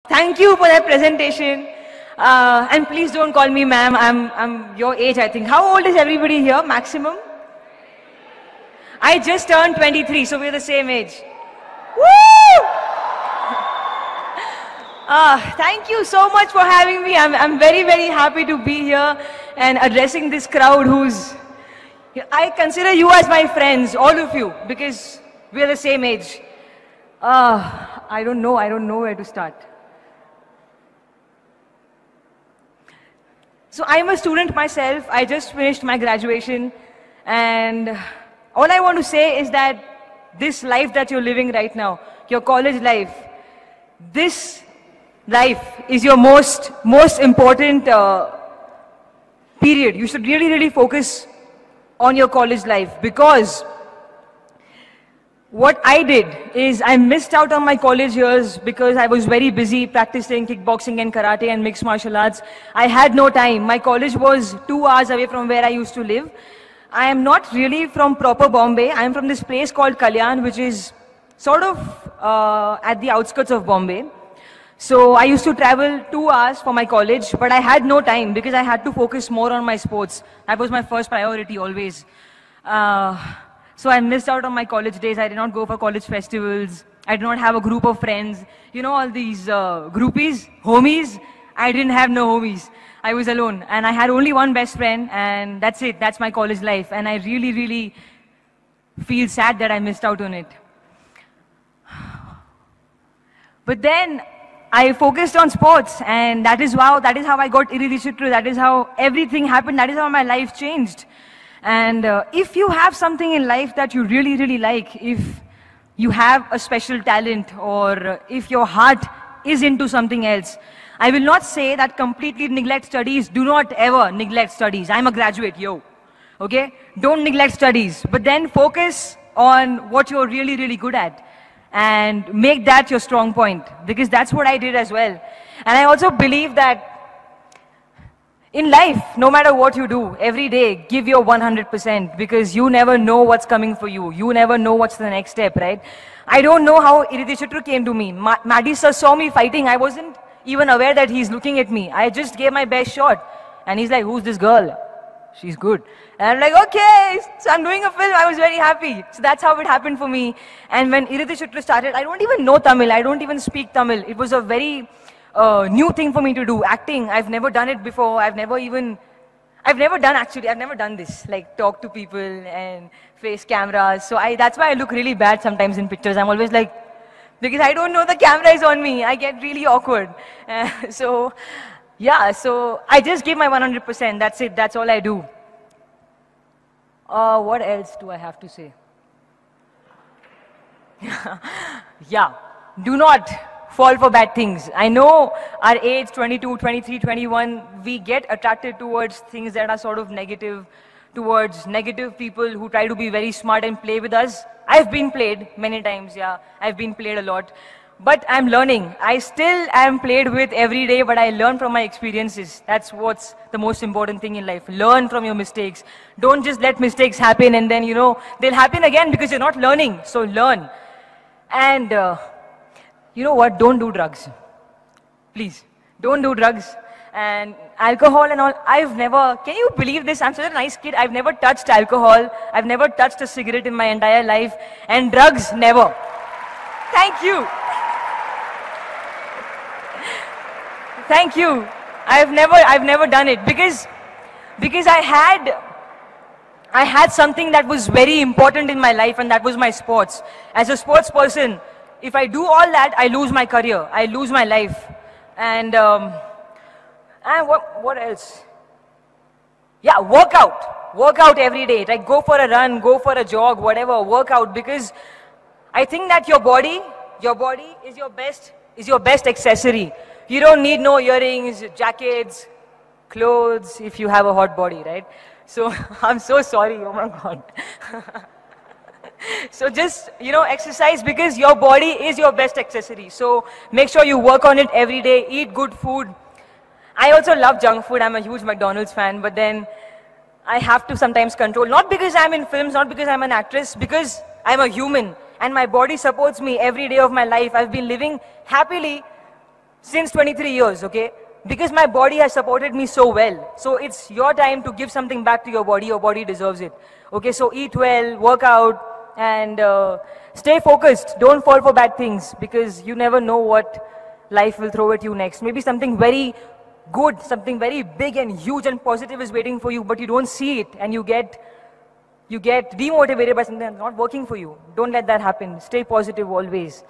Thank you for that presentation. And please don't call me ma'am. I'm your age, I think. How old is everybody here, maximum? I just turned 23, so we're the same age. Woo! Thank you so much for having me. I'm very, very happy to be here and addressing this crowd who's... I consider you as my friends, all of you, because we're the same age. I don't know where to start. So I'm a student myself. I just finished my graduation, and all I want to say is that this life that you're living right now, your college life, this life is your most important period. You should really, really focus on your college life, because what I did is I missed out on my college years because I was very busy practicing kickboxing and karate and mixed martial arts. I had no time. My college was 2 hours away from where I used to live. I am not really from proper Bombay. I am from this place called Kalyan, which is sort of at the outskirts of Bombay. So I used to travel 2 hours for my college, but I had no time because I had to focus more on my sports. That was my first priority always. So I missed out on my college days. I did not go for college festivals. I did not have a group of friends. You know, all these groupies, homies. I didn't have no homies. I was alone. And I had only one best friend, and that's it. That's my college life. And I really, really feel sad that I missed out on it. But then I focused on sports, and that is how I got Iridishitru. That is how everything happened. That is how my life changed. And if you have something in life that you really, really like, if you have a special talent, or if your heart is into something else, I will not say that completely neglect studies. Do not ever neglect studies. I'm a graduate, yo. Okay? Don't neglect studies. But then focus on what you're really, really good at. And make that your strong point. Because that's what I did as well. And I also believe that in life, no matter what you do, every day, give your 100%, because you never know what's coming for you. You never know what's the next step, right? I don't know how Iridishitru came to me. Maddy sir saw me fighting. I wasn't even aware that he's looking at me. I just gave my best shot. And he's like, who's this girl? She's good. And I'm like, okay, so I'm doing a film. I was very happy. So that's how it happened for me. And when Iridishitru started, I don't even know Tamil. I don't even speak Tamil. It was a very new thing for me to do. Acting, I've never done it before. I've never done this, like talk to people and face cameras. So that's why I look really bad sometimes in pictures. I'm always like, because I don't know the camera is on me. I get really awkward. So I just give my 100%. That's it. That's all I do. What else do I have to say? Yeah, do not fall for bad things. I know our age, 22, 23, 21, we get attracted towards things that are sort of negative, towards negative people who try to be very smart and play with us. I've been played many times, yeah. I've been played a lot. But I'm learning. I still am played with every day, but I learn from my experiences. That's what's the most important thing in life. Learn from your mistakes. Don't just let mistakes happen and then, they'll happen again because you're not learning. So learn. And you know what? Don't do drugs. Please. Don't do drugs. And alcohol and all. Can you believe this? I'm such a nice kid. I've never touched alcohol. I've never touched a cigarette in my entire life. And drugs, never. Thank you. Thank you. I've never done it because I had something that was very important in my life, and that was my sports. As a sports person, if I do all that, I lose my career. I lose my life. And what else? Yeah, work out. Work out every day. Like go for a run, go for a jog, whatever. Work out, because I think that your body is your best accessory. You don't need no earrings, jackets, clothes if you have a hot body, right? So I'm so sorry. Oh my God. So just, exercise, because your body is your best accessory. So make sure you work on it every day. Eat good food. I also love junk food. I'm a huge McDonald's fan, but then I have to sometimes control. Not because I'm in films, not because I'm an actress, because I'm a human and my body supports me every day of my life. I've been living happily since 23 years, okay? Because my body has supported me so well. So it's your time to give something back to your body deserves it. Okay, so eat well, work out, and stay focused. Don't fall for bad things, because you never know what life will throw at you next. Maybe something very good, something very big and huge and positive is waiting for you, but you don't see it, and you get demotivated by something that's not working for you. Don't let that happen. Stay positive always.